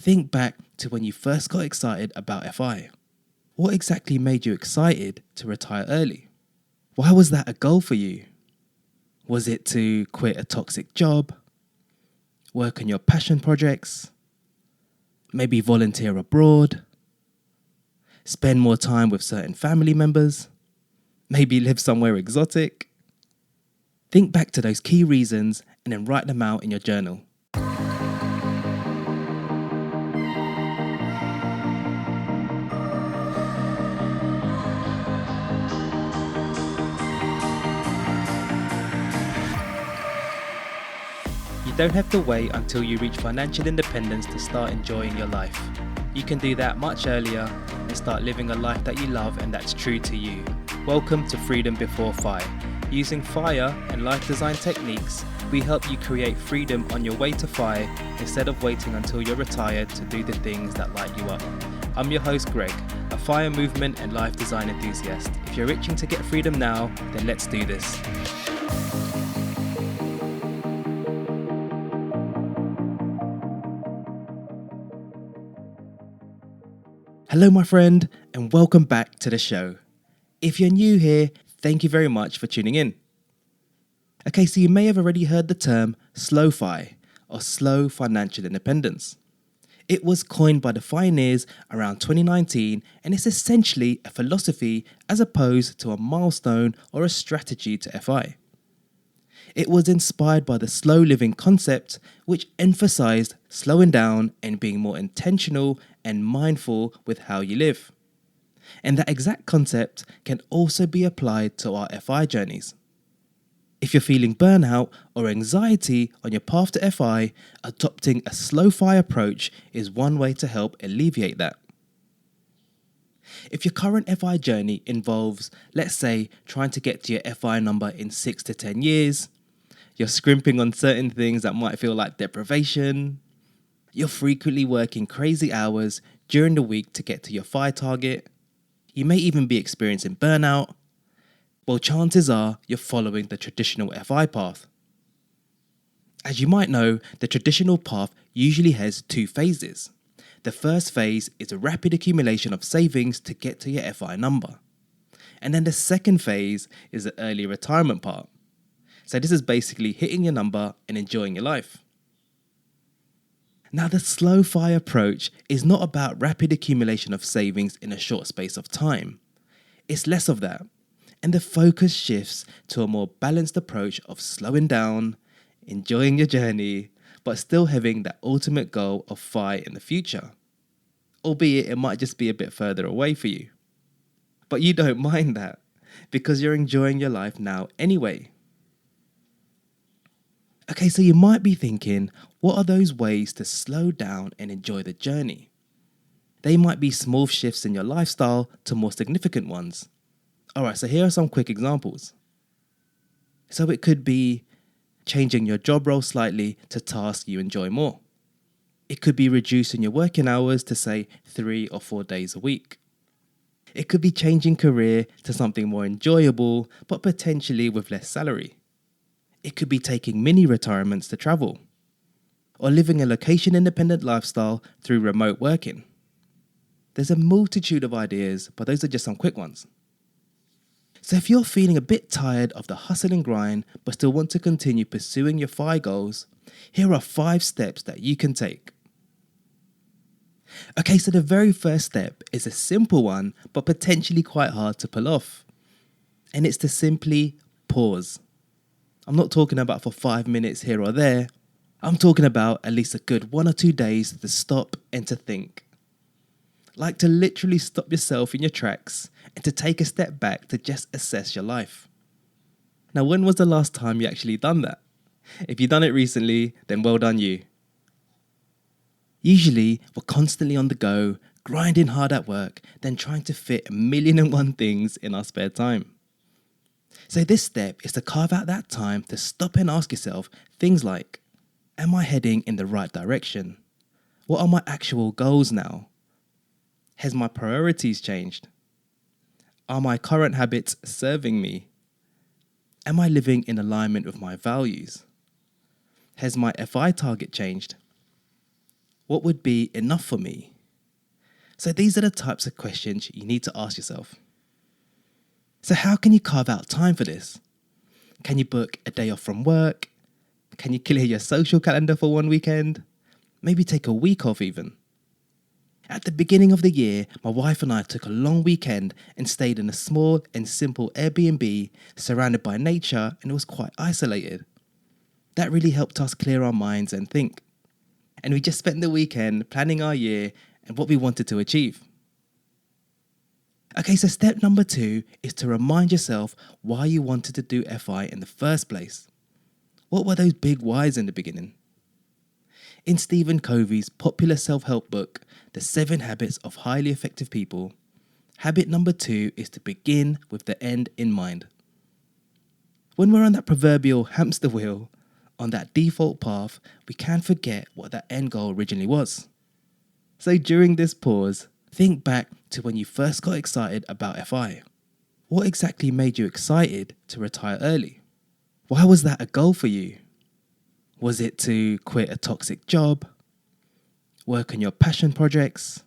Think back to when you first got excited about FI. What exactly made you excited to retire early? Why was that a goal for you? Was it to quit a toxic job? Work on your passion projects? Maybe volunteer abroad? Spend more time with certain family members? Maybe live somewhere exotic? Think back to those key reasons and then write them out in your journal. You don't have to wait until you reach financial independence to start enjoying your life. You can do that much earlier and start living a life that you love and that's true to you. Welcome to Freedom Before FI. Using FIRE and life design techniques, we help you create freedom on your way to FI instead of waiting until you're retired to do the things that light you up. I'm your host Greg, a FIRE movement and life design enthusiast. If you're itching to get freedom now, then let's do this. Hello my friend, and welcome back to the show. If you're new here, thank you very much for tuning in. Okay, so you may have already heard the term slow FI, or slow financial independence. It was coined by the Fioneers around 2019, and it's essentially a philosophy as opposed to a milestone or a strategy to FI. It was inspired by the slow living concept, which emphasized slowing down and being more intentional and mindful with how you live. And that exact concept can also be applied to our FI journeys. If you're feeling burnout or anxiety on your path to FI, adopting a slow FI approach is one way to help alleviate that. If your current FI journey involves, let's say, trying to get to your FI number in 6 to 10 years, you're scrimping on certain things that might feel like deprivation, you're frequently working crazy hours during the week to get to your FI target, you may even be experiencing burnout, well, chances are you're following the traditional FI path. As you might know, the traditional path usually has two phases. The first phase is a rapid accumulation of savings to get to your FI number. And then the second phase is the early retirement part. So this is basically hitting your number and enjoying your life. Now, the slow FI approach is not about rapid accumulation of savings in a short space of time. It's less of that, and the focus shifts to a more balanced approach of slowing down, enjoying your journey, but still having that ultimate goal of FI in the future. Albeit it might just be a bit further away for you. But you don't mind that, because you're enjoying your life now anyway. Okay, so you might be thinking, what are those ways to slow down and enjoy the journey? They might be small shifts in your lifestyle to more significant ones. Alright, so here are some quick examples. So it could be changing your job role slightly to tasks you enjoy more. It could be reducing your working hours to say 3 or 4 days a week. It could be changing career to something more enjoyable, but potentially with less salary. It could be taking mini retirements to travel, or living a location-independent lifestyle through remote working. There's a multitude of ideas, but those are just some quick ones. So if you're feeling a bit tired of the hustle and grind, but still want to continue pursuing your FI goals, here are 5 steps that you can take. Okay, so the very first step is a simple one, but potentially quite hard to pull off. And it's to simply pause. I'm not talking about for 5 minutes here or there. I'm talking about at least a good 1 or 2 days to stop and to think. Like to literally stop yourself in your tracks and to take a step back to just assess your life. Now, when was the last time you actually done that? If you've done it recently, then well done you. Usually, we're constantly on the go, grinding hard at work, then trying to fit 1,000,001 things in our spare time. So this step is to carve out that time to stop and ask yourself things like, am I heading in the right direction? What are my actual goals now? Has my priorities changed? Are my current habits serving me? Am I living in alignment with my values? Has my FI target changed? What would be enough for me? So these are the types of questions you need to ask yourself. So how can you carve out time for this? Can you book a day off from work? Can you clear your social calendar for one weekend? Maybe take a week off even. At the beginning of the year, my wife and I took a long weekend and stayed in a small and simple Airbnb surrounded by nature, and it was quite isolated. That really helped us clear our minds and think. And we just spent the weekend planning our year and what we wanted to achieve. Okay, so step number 2 is to remind yourself why you wanted to do FI in the first place. What were those big whys in the beginning? In Stephen Covey's popular self-help book, The 7 Habits of Highly Effective People, habit number 2 is to begin with the end in mind. When we're on that proverbial hamster wheel, on that default path, we can forget what that end goal originally was. So during this pause, think back to when you first got excited about FI. What exactly made you excited to retire early? Why was that a goal for you? Was it to quit a toxic job? Work on your passion projects?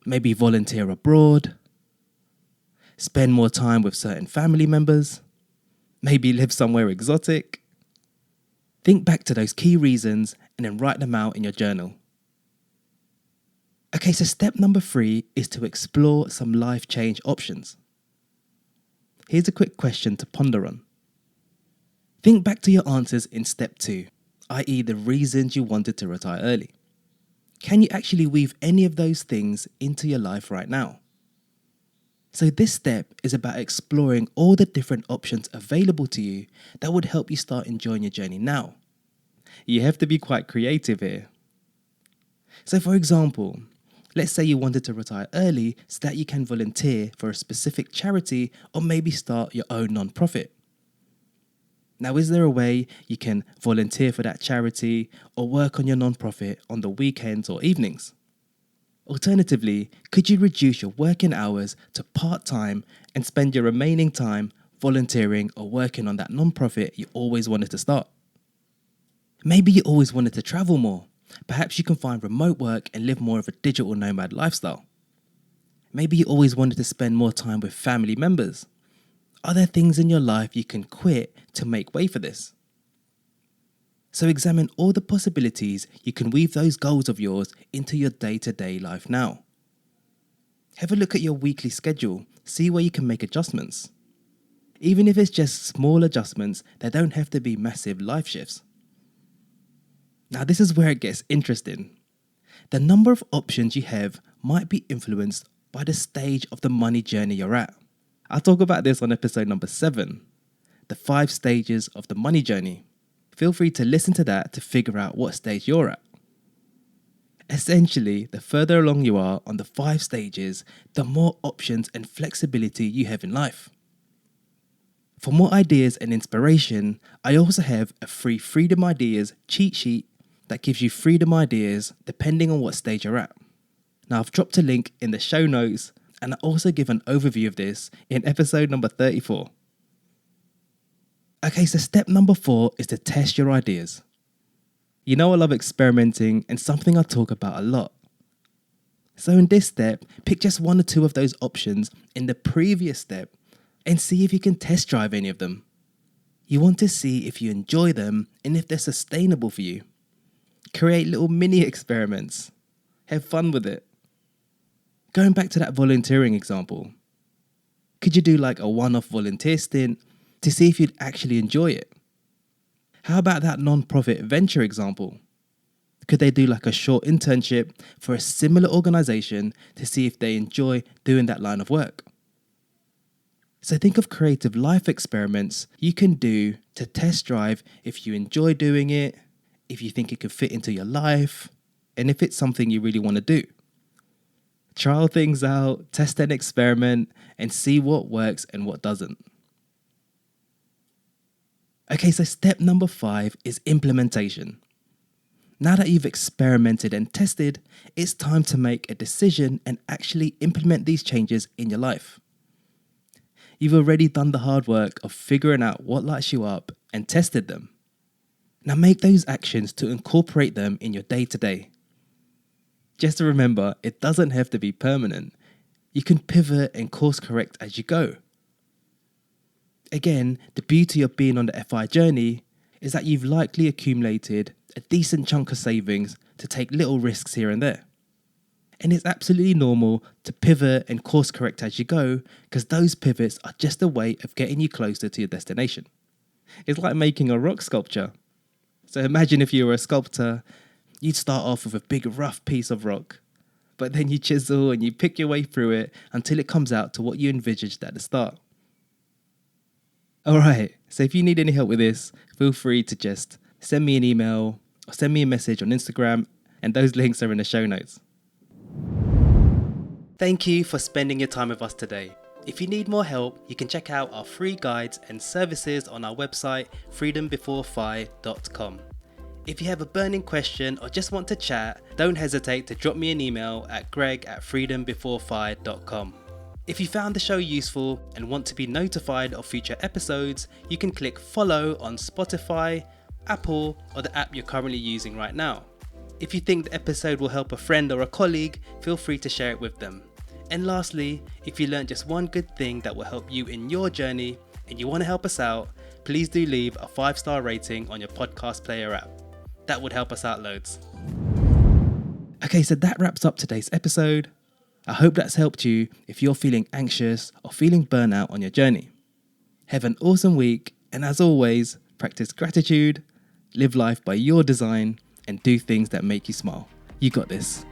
Maybe volunteer abroad? Spend more time with certain family members? Maybe live somewhere exotic? Think back to those key reasons and then write them out in your journal. Okay, so step number 3 is to explore some life change options. Here's a quick question to ponder on. Think back to your answers in step 2, i.e. the reasons you wanted to retire early. Can you actually weave any of those things into your life right now? So this step is about exploring all the different options available to you that would help you start enjoying your journey now. You have to be quite creative here. So for example, let's say you wanted to retire early so that you can volunteer for a specific charity or maybe start your own non-profit. Now, is there a way you can volunteer for that charity or work on your non-profit on the weekends or evenings? Alternatively, could you reduce your working hours to part-time and spend your remaining time volunteering or working on that non-profit you always wanted to start? Maybe you always wanted to travel more. Perhaps you can find remote work and live more of a digital nomad lifestyle. Maybe you always wanted to spend more time with family members. Are there things in your life you can quit to make way for this? So examine all the possibilities you can weave those goals of yours into your day-to-day life now. Have a look at your weekly schedule, see where you can make adjustments. Even if it's just small adjustments, they don't have to be massive life shifts. Now this is where it gets interesting. The number of options you have might be influenced by the stage of the money journey you're at. I'll talk about this on episode number 7, the 5 stages of the money journey. Feel free to listen to that to figure out what stage you're at. Essentially, the further along you are on the 5 stages, the more options and flexibility you have in life. For more ideas and inspiration, I also have a free Freedom Ideas cheat sheet that gives you freedom ideas depending on what stage you're at. Now I've dropped a link in the show notes, and I also give an overview of this in episode number 34. Okay, so step number 4 is to test your ideas. You know I love experimenting and something I talk about a lot. So in this step, pick just 1 or 2 of those options in the previous step and see if you can test drive any of them. You want to see if you enjoy them and if they're sustainable for you. Create little mini experiments. Have fun with it. Going back to that volunteering example, could you do like a one-off volunteer stint to see if you'd actually enjoy it? How about that non-profit venture example? Could they do like a short internship for a similar organization to see if they enjoy doing that line of work? So think of creative life experiments you can do to test drive if you enjoy doing it, if you think it could fit into your life, and if it's something you really want to do. Trial things out, test and experiment, and see what works and what doesn't. Okay, so step number 5 is implementation. Now that you've experimented and tested, it's time to make a decision and actually implement these changes in your life. You've already done the hard work of figuring out what lights you up and tested them. Now make those actions to incorporate them in your day-to-day. Just to remember, it doesn't have to be permanent. You can pivot and course correct as you go. Again, the beauty of being on the FI journey is that you've likely accumulated a decent chunk of savings to take little risks here and there. And it's absolutely normal to pivot and course correct as you go, because those pivots are just a way of getting you closer to your destination. It's like making a rock sculpture. So imagine if you were a sculptor, you'd start off with a big rough piece of rock, but then you chisel and you pick your way through it until it comes out to what you envisaged at the start. Alright, so if you need any help with this, feel free to just send me an email or send me a message on Instagram, and those links are in the show notes. Thank you for spending your time with us today. If you need more help, you can check out our free guides and services on our website, freedombeforephi.com. If you have a burning question or just want to chat, don't hesitate to drop me an email at greg@freedombeforephi.com. If you found the show useful and want to be notified of future episodes, you can click follow on Spotify, Apple, or the app you're currently using right now. If you think the episode will help a friend or a colleague, feel free to share it with them. And lastly, if you learned just one good thing that will help you in your journey and you want to help us out, please do leave a 5-star rating on your podcast player app. That would help us out loads. Okay, so that wraps up today's episode. I hope that's helped you if you're feeling anxious or feeling burnout on your journey. Have an awesome week, and as always, practice gratitude, live life by your design, and do things that make you smile. You got this.